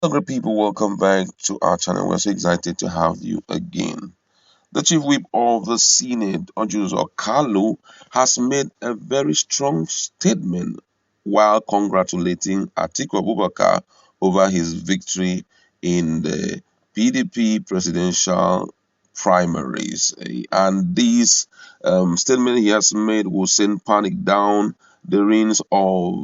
Great people, welcome back to our channel. We're so excited to have you again. The Chief Whip of the Senate, Orji Kalu, has made a very strong statement while congratulating Atiku Abubakar over his victory in the PDP presidential primaries. And this statement he has made will send panic down the reigns of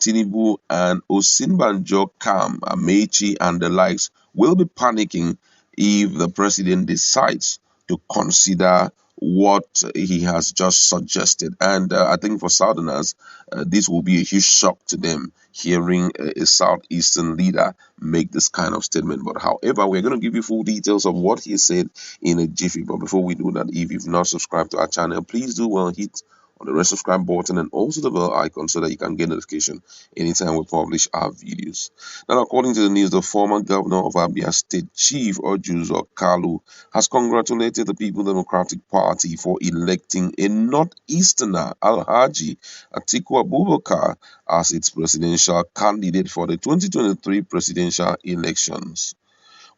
Tinubu and Osinbanjo, Kam, Amechi, and the likes will be panicking if the president decides to consider what he has just suggested. And I think for Southerners, this will be a huge shock to them hearing a Southeastern leader make this kind of statement. But however, we're going to give you full details of what he said in a jiffy. But before we do that, if you've not subscribed to our channel, please do well hit on the red subscribe button and also the bell icon so that you can get notification anytime we publish our videos. Now, according to the news, the former governor of Abia State, Chief Orji Kalu, has congratulated the People Democratic Party for electing a Northeasterner, Alhaji Atiku Abubakar, as its presidential candidate for the 2023 presidential elections.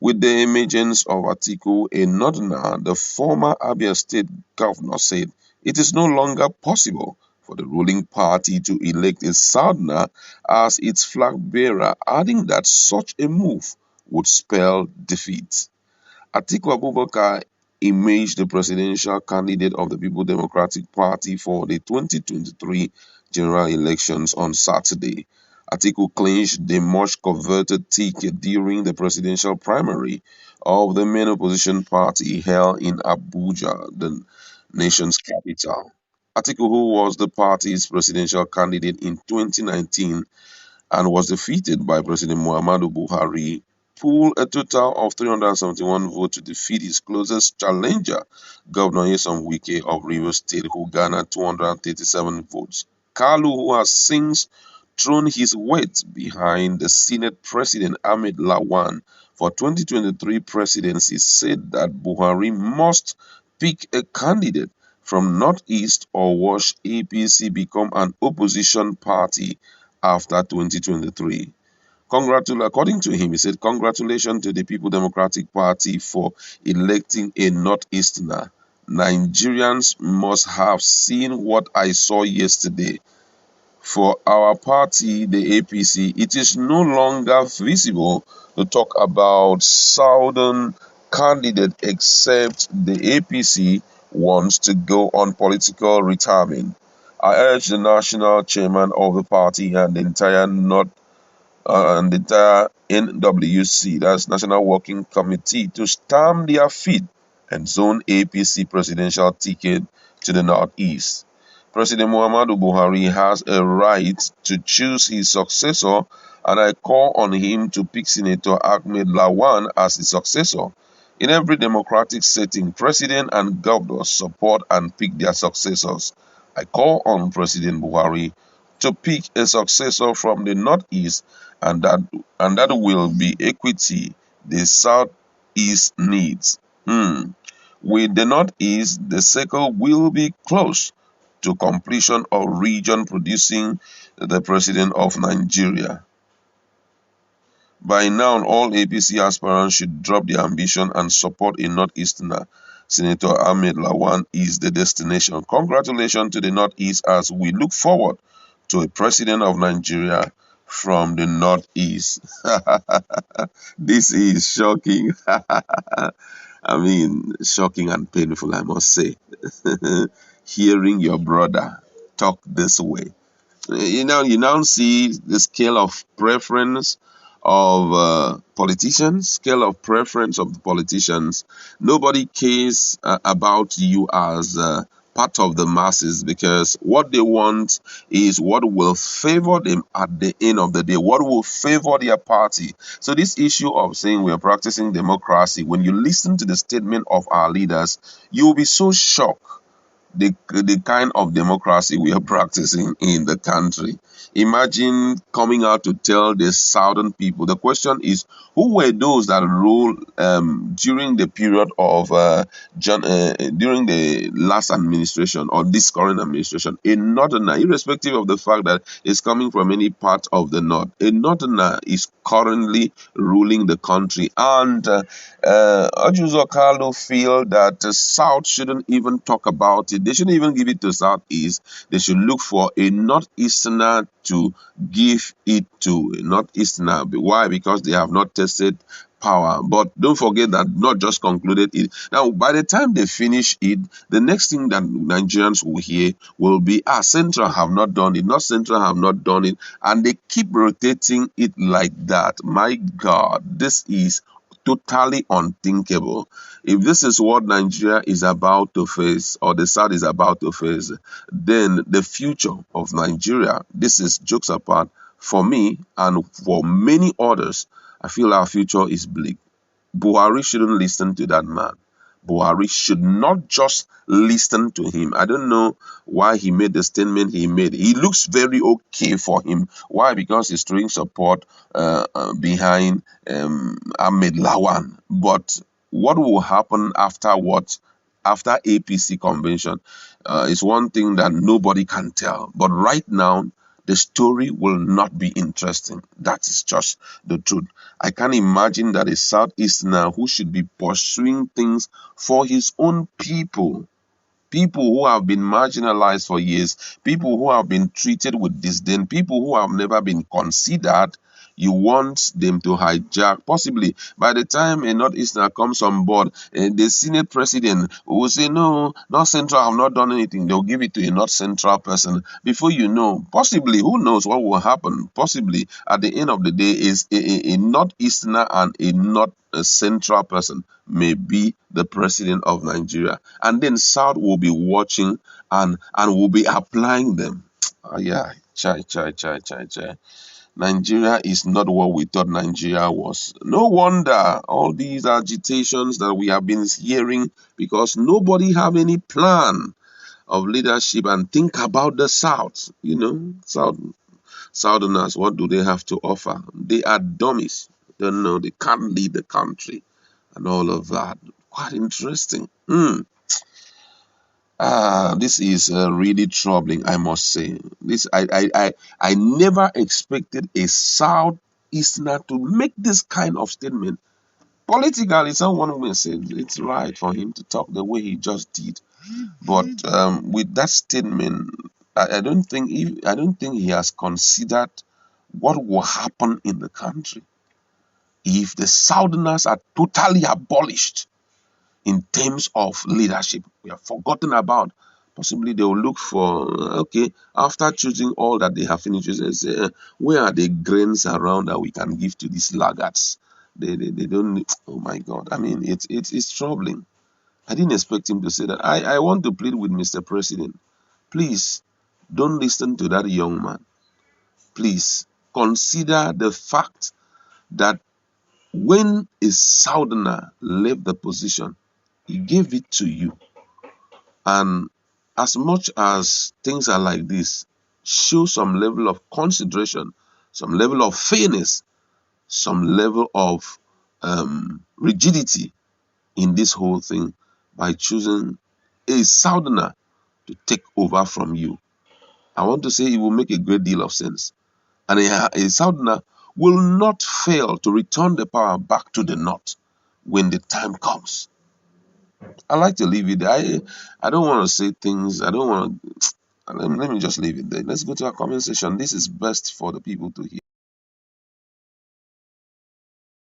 With the emergence of Atiku, a Northerner, the former Abia State governor said it is no longer possible for the ruling party to elect a Southerner as its flag bearer, adding that such a move would spell defeat. Atiku Abubakar emerged the presidential candidate of the People Democratic Party for the 2023 general elections on Saturday. Atiku clinched the much coveted ticket during the presidential primary of the main opposition party held in Abuja, the nation's capital. Atiku, who was the party's presidential candidate in 2019, and was defeated by President Muhammadu Buhari, pulled a total of 371 votes to defeat his closest challenger, Governor Nyesom Wike of Rivers State, who garnered 237 votes. Kalu, who has since thrown his weight behind the Senate President Ahmed Lawan for 2023 presidency, said that Buhari must pick a candidate from Northeast or watch APC become an opposition party after 2023. According to him, he said, congratulations to the People Democratic Party for electing a Northeasterner. Nigerians must have seen what I saw yesterday. For our party, the APC, it is no longer feasible to talk about Southern candidate except the APC wants to go on political retirement. I urge the national chairman of the party and the entire NWC, that's National Working Committee, to stamp their feet and zone APC presidential ticket to the Northeast. President Muhammadu Buhari has a right to choose his successor, and I call on him to pick Senator Ahmed Lawan as his successor. In every democratic setting, president and governors support and pick their successors. I call on President Buhari to pick a successor from the Northeast, and that will be equity the Southeast needs. With the Northeast, the circle will be close to completion of region producing the president of Nigeria. By now, all APC aspirants should drop their ambition and support a Northeasterner. Senator Ahmed Lawan is the destination. Congratulations to the Northeast as we look forward to a president of Nigeria from the Northeast. This is shocking. I mean, shocking and painful, I must say. Hearing your brother talk this way. You now see the scale of preference of politicians, scale of preference of the politicians. Nobody cares about you as part of the masses, because what they want is what will favor them at the end of the day, what will favor their party. So this issue of saying we are practicing democracy, when you listen to the statement of our leaders, you will be so shocked the kind of democracy we are practicing in the country. Imagine coming out to tell the southern people. The question is, who were those that ruled during the period of during the last administration or this current administration? A northerner, irrespective of the fact that it's coming from any part of the north, a northerner is currently ruling the country, and Orji Kalu feel that the South shouldn't even talk about it. They shouldn't even give it to Southeast. They should look for a Northeasterner to give it to. A Northeasterner. Why? Because they have not tested power. But don't forget that not just concluded it. Now, by the time they finish it, the next thing that Nigerians will hear will be, Central have not done it, North Central have not done it, and they keep rotating it like that. My God, this is totally unthinkable. If this is what Nigeria is about to face, or the South is about to face, then the future of Nigeria, this is jokes apart, for me and for many others, I feel our future is bleak. Buhari shouldn't listen to that man. Buhari should not just listen to him. I don't know why he made the statement he made. He looks very okay for him. Why? Because he's throwing support behind Ahmed Lawan. But what will happen afterwards, after APC convention, is one thing that nobody can tell. But right now, the story will not be interesting. That is just the truth. I can't imagine that a Southeasterner who should be pursuing things for his own people who have been marginalized for years, people who have been treated with disdain, people who have never been considered, you want them to hijack. Possibly by the time a Northeasterner comes on board, the Senate president will say, no, North Central have not done anything. They'll give it to a North Central person. Before you know, possibly, who knows what will happen? Possibly at the end of the day, is a Northeasterner and a North Central person may be the president of Nigeria. And then South will be watching and will be applying them. Yeah, chai. Nigeria is not what we thought Nigeria was. No wonder all these agitations that we have been hearing, because nobody have any plan of leadership. And think about the South, Southerners, what do they have to offer? They are dummies. Don't know, they can't lead the country and all of that. Quite interesting. This is really troubling, I must say. I never expected a Southeasterner to make this kind of statement. Politically, someone will say it's right for him to talk the way he just did, but with that statement, I don't think he has considered what will happen in the country if the Southerners are totally abolished in terms of leadership. We have forgotten about. Possibly they will look for, okay, after choosing all that they have finished, they say, where are the grains around that we can give to these laggards? They don't need, oh my God. I mean, it's troubling. I didn't expect him to say that. I want to plead with Mr. President. Please, don't listen to that young man. Please, consider the fact that when a Southerner left the position, he gave it to you. And as much as things are like this, show some level of consideration, some level of fairness, some level of rigidity in this whole thing by choosing a Southerner to take over from you. I want to say it will make a great deal of sense. And a Southerner will not fail to return the power back to the North when the time comes. I like to leave it there. I don't want to say things. I don't want to. Let me just leave it there. Let's go to our comment section. This is best for the people to hear.